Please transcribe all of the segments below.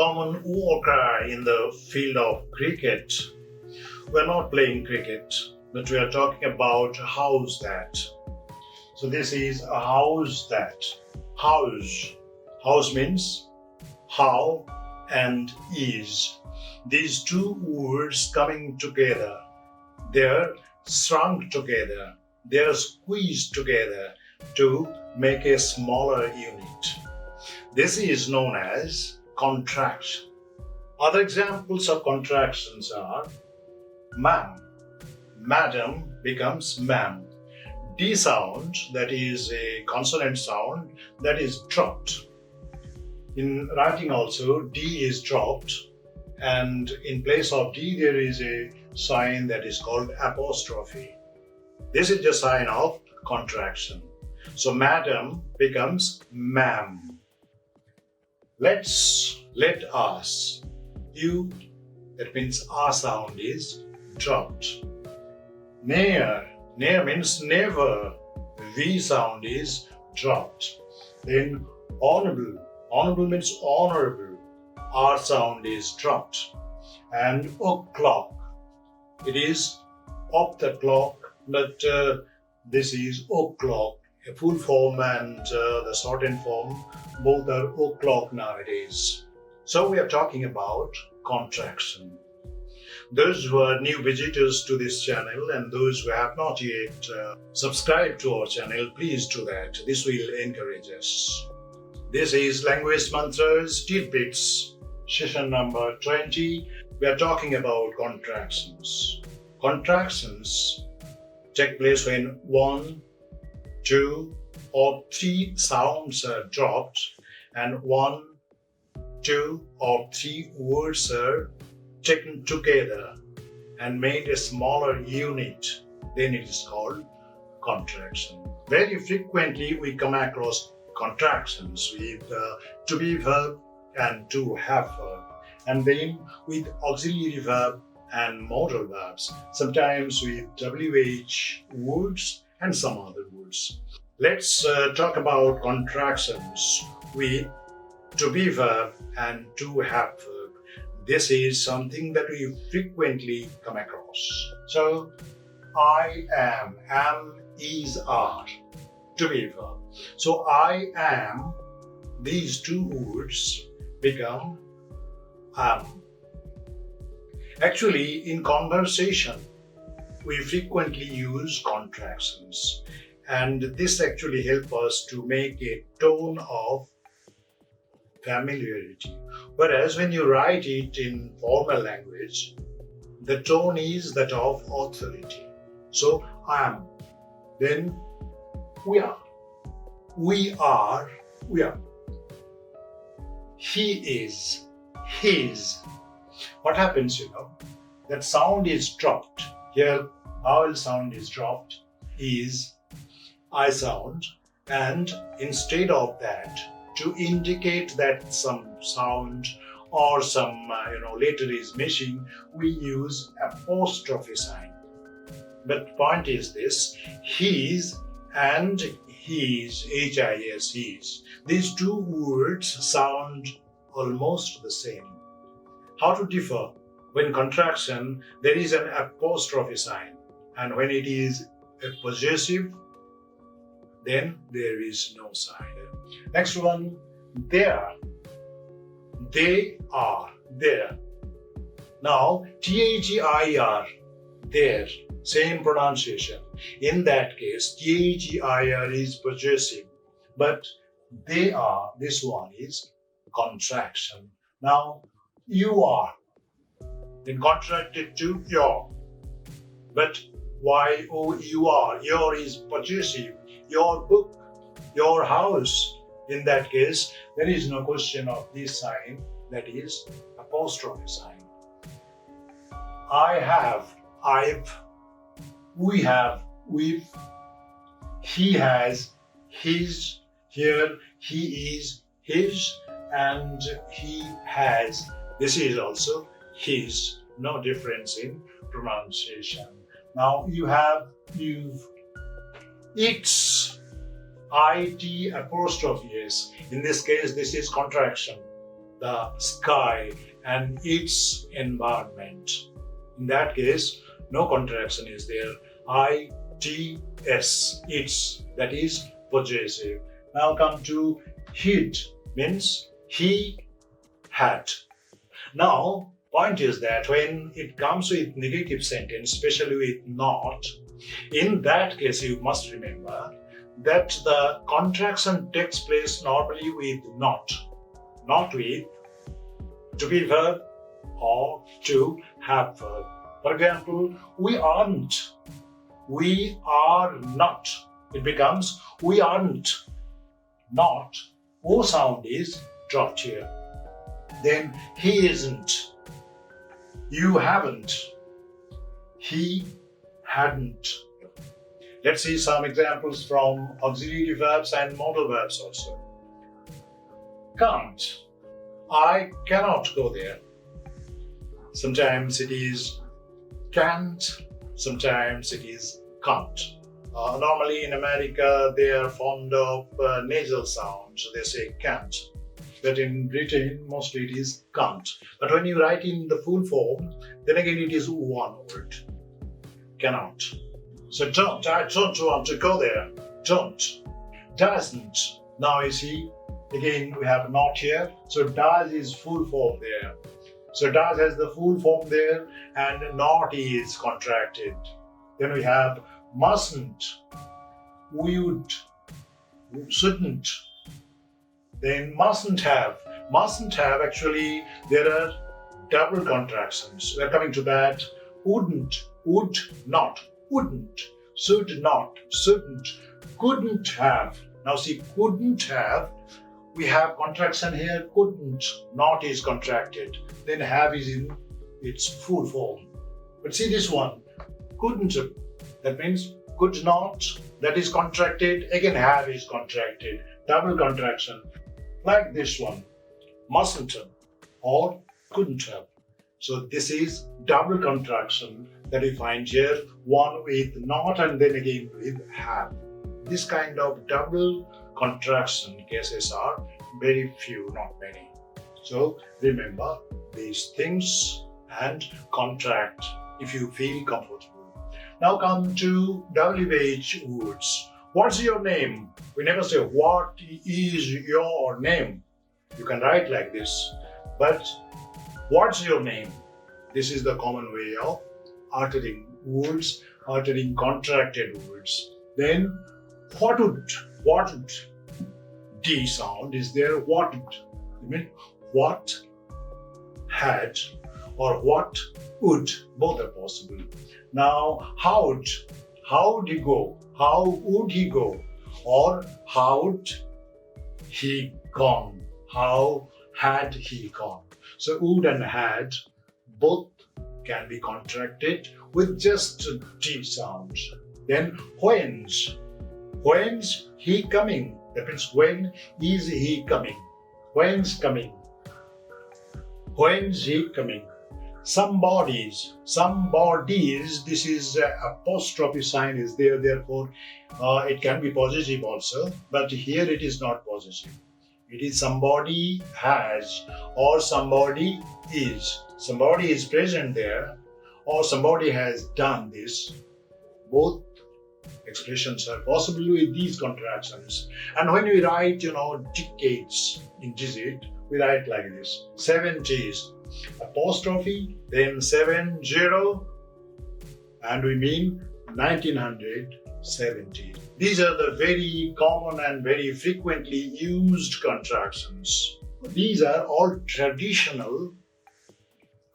common war cry in the field of cricket. We're not playing cricket, but we are talking about house that. So this is a house that. House. House means how and is. These two words coming together. They're shrunk together. They're squeezed together to make a smaller unit. This is known as contraction. Other examples of contractions are ma'am. Madam becomes ma'am. D sound, that is a consonant sound, that is dropped. In writing also, D is dropped, and in place of D there is a sign that is called apostrophe. This is the sign of contraction. So madam becomes ma'am. Let us. You, that means R sound is dropped. Near means never. V sound is dropped. Then honourable means honourable. R sound is dropped. And o'clock, it is of the clock, but this is o'clock. A full form and the shortened form, both are o'clock nowadays. So we are talking about contraction. Those who are new visitors to this channel and those who have not yet subscribed to our channel, please do that. This will encourage us. This is Language Mantras TITBITS, session number 20. We are talking about contractions. Contractions take place when 1, 2, or 3 sounds are dropped and 1, 2, or 3 words are taken together and made a smaller unit. Then it is called contraction. Very frequently we come across contractions with to be verb and to have verb, and then with auxiliary verb and modal verbs, sometimes with WH words and some other words. Let's talk about contractions with to be verb and to have verb. This is something that we frequently come across. So, I am is, are, to be verb. So, I am, these two words become am. Actually, in conversation, we frequently use contractions, and this actually helps us to make a tone of familiarity. Whereas when you write it in formal language, the tone is that of authority. So I am, then we are, we are, we are. He is, his. What happens, that sound is dropped. Here, vowel sound is dropped, is, I sound, and instead of that, to indicate that some sound or some letter is missing, we use apostrophe sign. But point is this: his and his, H-I-S, his. These two words sound almost the same. How to differ? When contraction, there is an apostrophe sign, and when it is a possessive, then there is no sign. Next one, there. They are there. Now, THEIR, there, same pronunciation. In that case, THEIR is possessive, but they are, this one is contraction. Now, you are, then contracted to your. But Y-O-U-R, your is possessive. Your book, your house. In that case, there is no question of this sign, that is apostrophe sign. I have, I've, we have, we've, he has, his, here, he is, his, and he has. This is also his, no difference in pronunciation. Now you have, you've, it's, IT apostrophe S. In this case, this is contraction. the sky and its environment. In that case, no contraction is there. ITS, its, that is possessive. Now come to hid, means he had. Now, point is that when it comes with negative sentence, especially with not, in that case you must remember that the contraction takes place normally with not with to be verb or to have verb. For example, we aren't, we are not. It becomes we aren't, not. O sound is dropped here. Then he isn't, you haven't, he hadn't. Let's see some examples from auxiliary verbs and modal verbs also. Can't, I cannot go there. Sometimes it is can't, sometimes it is can't. Normally in America they are fond of nasal sounds, so they say can't. But in Britain mostly it is can't. But when you write in the full form, then again it is one word, cannot. So don't, I don't want to go there, don't. Doesn't, now you see, again we have not here, so does is full form there. So does has the full form there and not is contracted. Then we have mustn't, would, shouldn't. Then mustn't have actually there are double contractions. We are coming to that. Wouldn't, would not, wouldn't, should not, shouldn't, couldn't have. Now see, couldn't have, we have contraction here, couldn't, not is contracted, then have is in its full form. But see this one, couldn't, that means could not, that is contracted, again have is contracted, double contraction. Like this one, mustn't have or couldn't have. So this is double contraction that we find here, one with not and then again with have. This kind of double contraction cases are very few, not many. So remember these things and contract if you feel comfortable. Now come to WH words. What's your name? We never say what is your name. You can write like this, but what's your name? This is the common way of uttering words, uttering contracted words. Then what would D sound is there, what would, I mean what had or what would, both are possible. Now how'd he go, how would he go, or how'd he gone, how had he gone. So would and had both can be contracted with just D sounds. Then when's he coming, that means when is he coming, when's coming, when's he coming. Somebody's, this is apostrophe sign is there, therefore it can be possessive also, but here it is not possessive. It is somebody has or somebody is. Somebody is present there or somebody has done this. Both expressions are possible with these contractions. And when we write, decades in digit, we write like this. 70s, apostrophe, then 70, and we mean 1970. These are the very common and very frequently used contractions. These are all traditional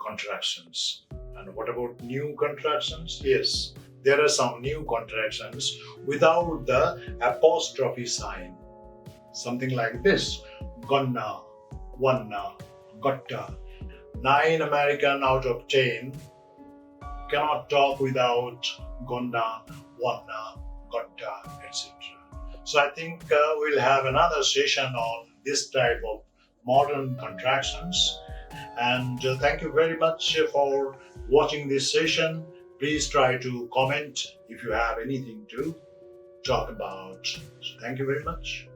contractions. And what about new contractions? Yes, there are some new contractions without the apostrophe sign. Something like this. Gonna, wanna, gotta. 9 American out of 10 cannot talk without gonna, wanna, gotta, etc. So I think we'll have another session on this type of modern contractions. And thank you very much for watching this session. Please try to comment if you have anything to talk about. So thank you very much.